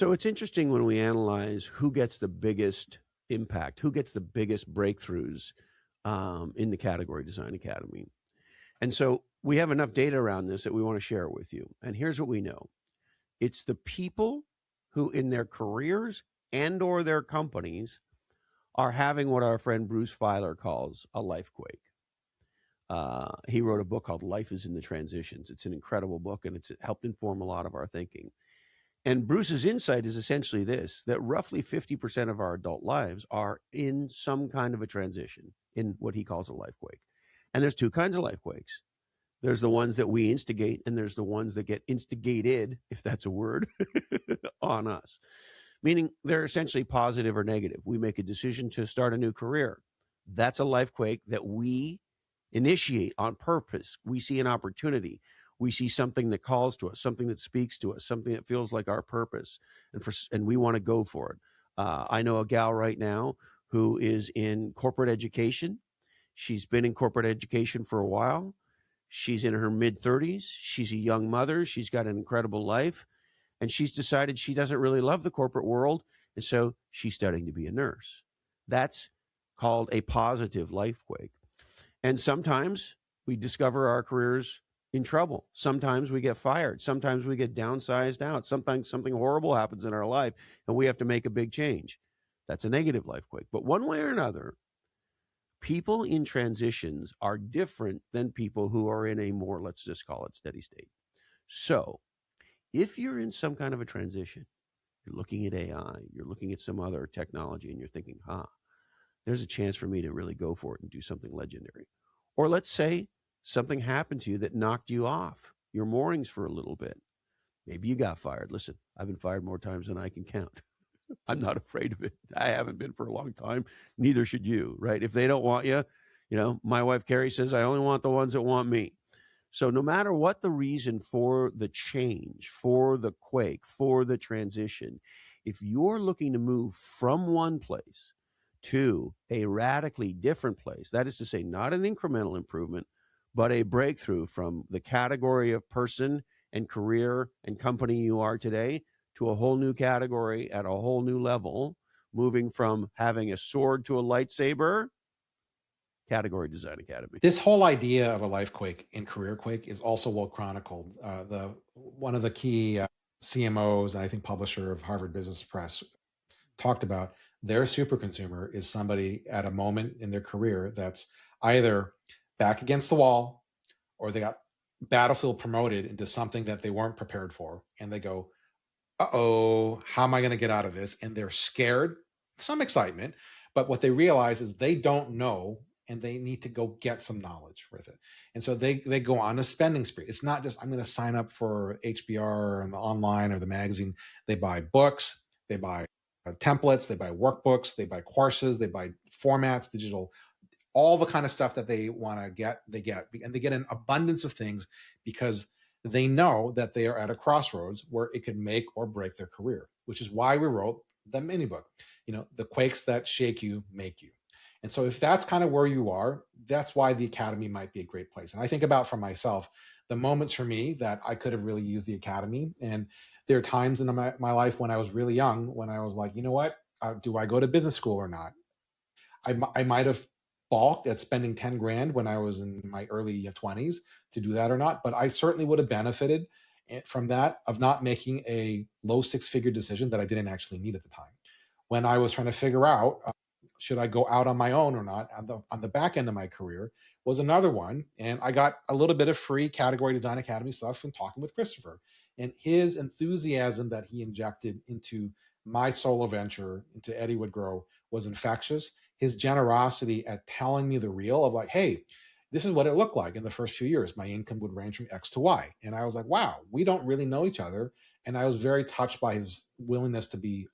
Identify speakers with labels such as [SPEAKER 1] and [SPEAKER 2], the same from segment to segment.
[SPEAKER 1] So it's interesting when we analyze who gets the biggest impact, who gets the biggest breakthroughs in the Category Design Academy. And so we have enough data around this that we want to share it with you. And here's what we know. It's the people who in their careers and or their companies are having what our friend Bruce Feiler calls a life quake. He wrote a book called Life is in the Transitions. It's an incredible book, and it's helped inform a lot of our thinking. And Bruce's insight is essentially this, that roughly 50% of our adult lives are in some kind of a transition in what he calls a life quake. And there's two kinds of life quakes. There's the ones that we instigate, and there's the ones that get instigated, if that's a word, on us. Meaning they're essentially positive or negative. We make a decision to start a new career. That's a life quake that we initiate on purpose. We see an opportunity. We see something that calls to us, something that speaks to us, something that feels like our purpose, and we want to go for it. I know a gal right now who is in corporate education. She's been in corporate education for a while. She's in her mid-30s. She's a young mother. She's got an incredible life. And she's decided she doesn't really love the corporate world. And so she's studying to be a nurse. That's called a positive life quake. And sometimes we discover our careers in trouble. Sometimes we get fired. Sometimes we get downsized out. Sometimes something horrible happens in our life and we have to make a big change. That's a negative life quake. But one way or another, people in transitions are different than people who are in a more, let's just call it, steady state. So if you're in some kind of a transition, you're looking at AI, you're looking at some other technology, and you're thinking, there's a chance for me to really go for it and do something legendary. Or let's say something happened to you that knocked you off your moorings for a little bit. Maybe you got fired. Listen, I've been fired more times than I can count. I'm not afraid of it. I haven't been for a long time. Neither should you, right? If they don't want you, my wife Carrie says, I only want the ones that want me. So no matter what the reason for the change, for the quake, for the transition, if you're looking to move from one place to a radically different place, that is to say, not an incremental improvement, but a breakthrough from the category of person and career and company you are today to a whole new category at a whole new level, moving from having a sword to a lightsaber, Category Design Academy.
[SPEAKER 2] This whole idea of a life quake and career quake is also well chronicled. One of the key CMOs, and I think publisher of Harvard Business Press, talked about their super consumer is somebody at a moment in their career that's either back against the wall or they got battlefield promoted into something that they weren't prepared for. And they go, uh-oh, how am I going to get out of this? And they're scared, some excitement, but what they realize is they don't know and they need to go get some knowledge with it. And so they go on a spending spree. It's not just, I'm going to sign up for HBR and the online or the magazine. They buy books, they buy templates, they buy workbooks, they buy courses, they buy formats, digital, all the kind of stuff that they want to get, they get. And they get an abundance of things because they know that they are at a crossroads where it could make or break their career, which is why we wrote the mini book, the quakes that shake you, make you. And so if that's kind of where you are, that's why the Academy might be a great place. And I think about for myself, the moments for me that I could have really used the Academy. And there are times in my life when I was really young, when I was like, you know what, do I go to business school or not? I might have balked at spending 10 grand when I was in my early 20s to do that or not, but I certainly would have benefited from that, of not making a low six-figure decision that I didn't actually need at the time. When I was trying to figure out, should I go out on my own or not, on the back end of my career was another one. And I got a little bit of free Category Design Academy stuff from talking with Christopher. And his enthusiasm that he injected into my solo venture, into Eddie Would Grow, was infectious. His generosity at telling me the real of like, hey, this is what it looked like in the first few years. My income would range from X to Y. And I was like, wow, we don't really know each other. And I was very touched by his willingness to be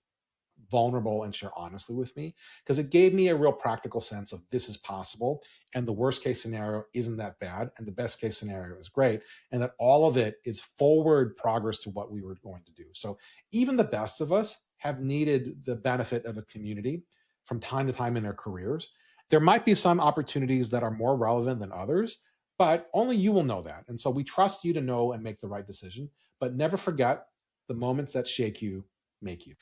[SPEAKER 2] vulnerable and share honestly with me, because it gave me a real practical sense of this is possible, and the worst case scenario isn't that bad, and the best case scenario is great, and that all of it is forward progress to what we were going to do. So even the best of us have needed the benefit of a community from time to time in their careers. There might be some opportunities that are more relevant than others, but only you will know that. And so we trust you to know and make the right decision, but never forget the moments that shake you make you.